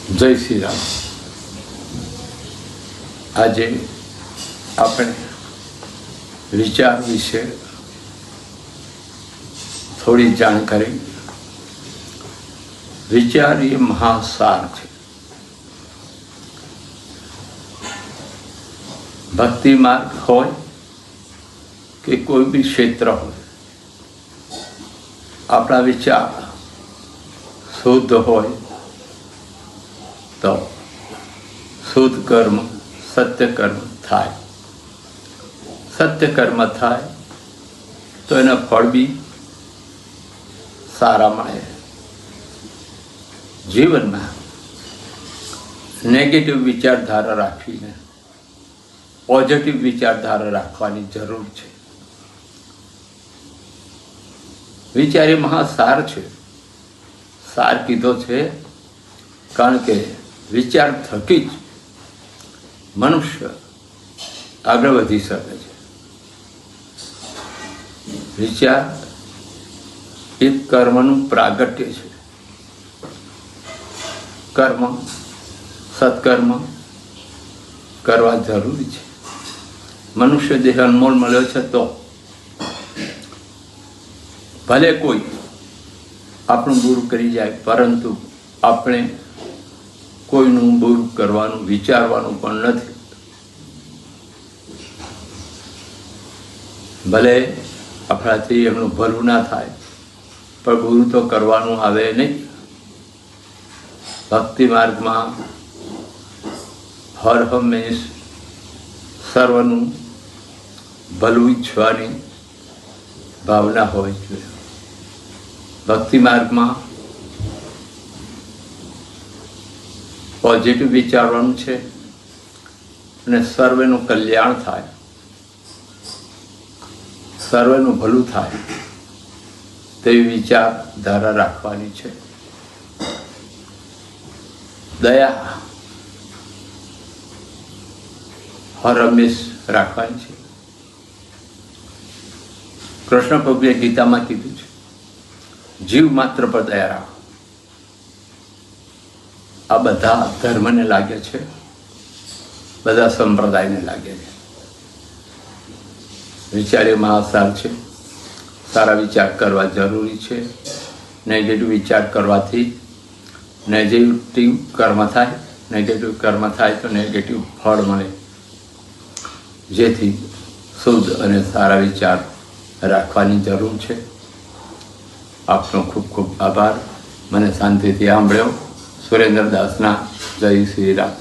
જય શ્રી રામ। આજે આપણે વિચાર વિશે થોડી જાણકારી। વિચાર એ મહાસાર છે। ભક્તિ માર્ગ હોય કે કોઈ બી ક્ષેત્ર હોય, આપણા વિચાર શુદ્ધ હોય તો શુદ્ધ કર્મ સત્ય કર્મ થાય। સત્ય કર્મ થાય તો એના ફળ બી સારા મળે। જીવનમાં નેગેટિવ વિચારધારા રાખીને પોઝિટિવ વિચારધારા રાખવાની જરૂર છે। વિચાર એ મહાસાર છે। સાર કીધો છે કારણ કે વિચાર થકી જ મનુષ્ય આગળ વધી શકે છે। વિચાર એ કર્મનું પ્રાગટ્ય છે। કર્મ સત્કર્મ કરવા જરૂરી છે। મનુષ્ય દેહ અનમોલ મળ્યો છે તો ભલે કોઈ આપણું બુરું કરી જાય, પરંતુ આપણે કોઈનું બુરું કરવાનું વિચારવાનું પણ નથી। ભલે આપણાથી એમનું ભલું ના થાય પણ બુરું તો કરવાનું આવે નહીં। ભક્તિ માર્ગમાં હર હંમેશ સર્વનું ભલું ઈચ્છવાની ભાવના હોય છે। ભક્તિ માર્ગમાં પોઝિટિવ વિચારવાનું છે અને સર્વેનું કલ્યાણ થાય, સર્વેનું ભલું થાય તેવી વિચારધારા રાખવાની છે। દયા હર હંમેશ રાખવાની છે। કૃષ્ણ પ્રભુએ ગીતામાં કીધું છે, જીવ માત્ર પર દયા રાખો। આ બધા ધર્મને લાગે છે, બધા સંપ્રદાયને લાગે છે। વિચાર એ મહાસાર છે। સારા વિચાર કરવા જરૂરી છે। નેગેટિવ વિચાર કરવાથી નેગેટિવ કર્મ થાય, નેગેટિવ કર્મ થાય તો નેગેટિવ ફળ મળે। જેથી શુદ્ધ અને સારા વિચાર રાખવાની જરૂર છે। આપનો ખૂબ ખૂબ આભાર। મને શાંતિથી સાંભળ્યો। સુરેન્દ્રદાસના જય શ્રી રામ।